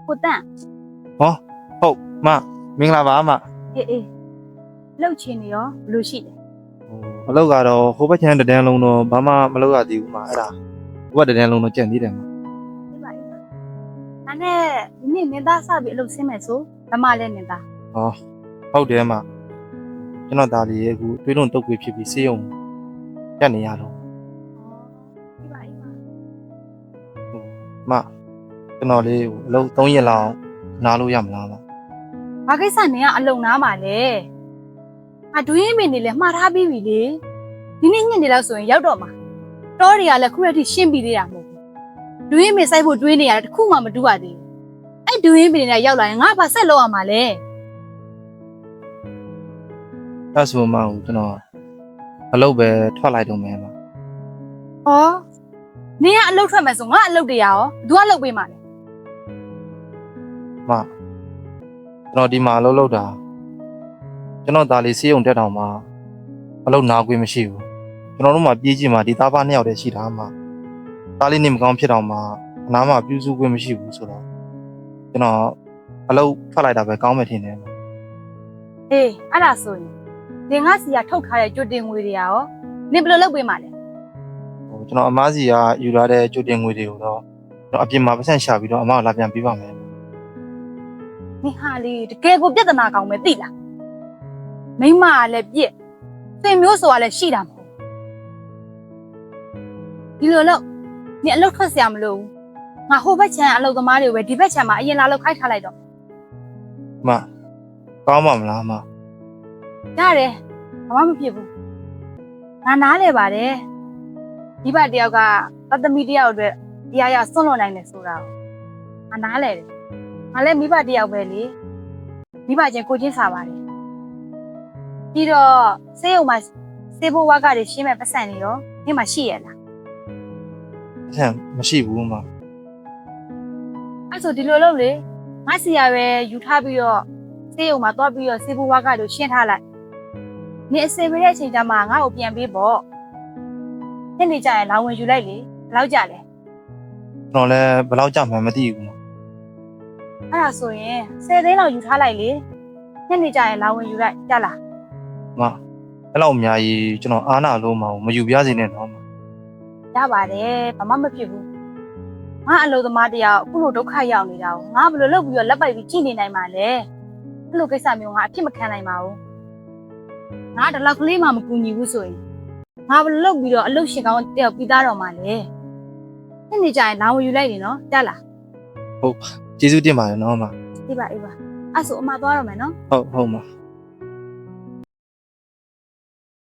ကိုတန့် ဟောဟုတ်မမင်္ဂလာပါမ အေးလှုပ်ချင်နေရောဘလို့ရှိလဲ အလုပ်ကတော့ဟိုဘက်ချမ်းတန်းလုံးတော့ဘာမှမလုပ်ရသေးဘူးမအဲ့ဒါဟိုဘက်တန်းလုံးတော့ကြံ့သေးတယ်မ အေးပါဒါနဲ့ဒီနေ့နင်သားစပြီးအလုပ်ဆင်းမယ်ဆိုဓမ္မလည်းနင်သား ဟောဟုတ်တယ်မကျွန်တော်ဒါလေးရဲ့အခုတွေးလုံးတုတ်ခွေဖြစ်ပြီးစေးရုံတက်နေရတော့ အေးပါ မကျွန်တော်လေးအလုပ်3ရက်လောက်နားလို့ရမလားမ ဘာကိစ္စနင်ကအလုံနားမှာလဲဒွေးမင်းနေလဲမှားထားပြီးပြီလေဒီနေ့ညနေလောက်ဆိုရင်ရောက်တော့မှာတောတွေကလည်းခုရက်ထိရှင်းပြီးသေးတာမဟုတ်ဘူးဒွေးမင်းစိုက်ဖို့တွေးနေရတယ်တခုမှမတူရသေးဘူးအဲ့ဒွေးမင်းနေရောက်လာရင်ငါဘာဆက်လုပ်ရမှာလဲ အဲ့ဆိုမှကျွန်တော်အလုပ်ပဲထွက်လိုက်တော့မယ်မ ဟောနင်ကအလုပ်ထွက်မယ်ဆိုငါအလုပ်တွေရောဘယ်သူကလုပ်ပေးမှာလဲ မကျွန်တော်ဒီမှာအလုပ်လုပ်တာကျွန်တော်ဒါလေးစေးရုံတက်တောင်မှအလုပ်နာခွင့်မရှိဘူးကျွန်တော်တို့မှပြေးကြည့်မှဒီသားပါ2ယောက်တည်းရှိတာမှသားလေးနေမကောင်းဖြစ်တော့မှအနားမှာပြုစုခွင့်မရှိဘူးဆိုတော့ကျွန်တော်အလုပ်ထွက်လိုက်တာပဲကောင်းမယ်ထင်တယ် အေးအဲ့ဒါဆိုရင်နင်ငါစီကထုတ်ထားတဲ့ကြွတင်ငွေတွေရောနင်ဘယ်လိုလုပ်ပေးမှာလဲ ကျွန်တော်အမားစီကယူလာတဲ့ကြိုတင်ငွေတွေကိုတော့ကျွန်တော်အပြင်မှာပတ်စံရှာပြီးတော့အမကလာပြန်ပေးပါမယ် နင်ဟာလေတကယ်ကိုပြဿနာကောင်းပဲသိလားမိမကလည်းပြစ်သင်မျိုးဆိုတာလည်းရှိတာမဟုတ်ဒီလိုလို့နင်အလုပ်ထွက်เสียမလို့ငါဟိုဘက်ခြမ်းအလုပ်သမားတွေပဲဒီဘက်ခြမ်းမှာအရင်လာလုပ်ခိုင်းထားလိုက်တော့ မကောင်းပါမလားမ ရတယ်ဘာမှမဖြစ်ဘူးငါနားလဲပါတယ်ဒီဘက်တယောက်ကသတ္တမီတယောက်အတွက်တရားရဆွန့်လွတ်နိုင်တယ်ဆိုတာကိုငါနားလဲတယ်ငါလည်းမိဘတယောက်ပဲလေမိဘချင်းကိုချင်းစားပါတယ်ပြီးတော့စေးရုံမှာစေးဖို့ဝါကတွေရှင်းမဲ့ပတ်စံနေရောနေ့မှရှိရလား ပတ်စံမရှိဘူးမ အဲ့ဆိုဒီလိုလုပ်လေငါစီရပဲယူထားပြီးတော့စေးရုံမှာသွားပြီးတော့စေးဖို့ဝါကတွေရှင်းထားလိုက်နေ့အစင်ပေးတဲ့အချိန်ကျမှငါ့ကိုပြန်ပေးပေါ့နေ့နေ့ကျရင်လာဝင်ယူလိုက်လေဘယ်လောက်ကြလဲ ကျွန်တော်လည်းဘယ်လောက်ကြာမှန်းမသိဘူးမ အဲ့ဒါဆိုရင်10သိန်းလောက်ယူထားလိုက်လေနေ့နေ့ကျရင်လာဝင်ယူလိုက်ကြလား မအဲ့လောက်အများကြီးကျွန်တော်အားနာလို့မယူပြစေနဲ့တော့မ ရပါတယ်ဘာမှမဖြစ်ဘူးငါအလုပ်သမားတယောက်အခုလိုဒုက္ခရောက်နေတာကိုငါဘယ်လိုလုပ်ပြီးတော့လက်ပိုက်ပြီးကြည့်နေနိုင်မှာလဲအဲ့လိုကိစ္စမျိုးငါအဖြစ်မခံနိုင်ပါဘူးငါဒီလောက်ကလေးမှမကူညီဘူးဆိုရင်ငါဘယ်လိုလုပ်ပြီးတော့အလုပ်ရှင်ကောင်းတယောက်ပြီးသားတော့မှာလဲနေ့နေ့ကျရင်လာဝင်ယူလိုက်နေနော်ကြလား ဟုတ်ကျေးဇူးတင်ပါတယ်နော်မ အေးပါအဲ့ဆိုအမသွားတော့မယ်နော် ဟုတ်မ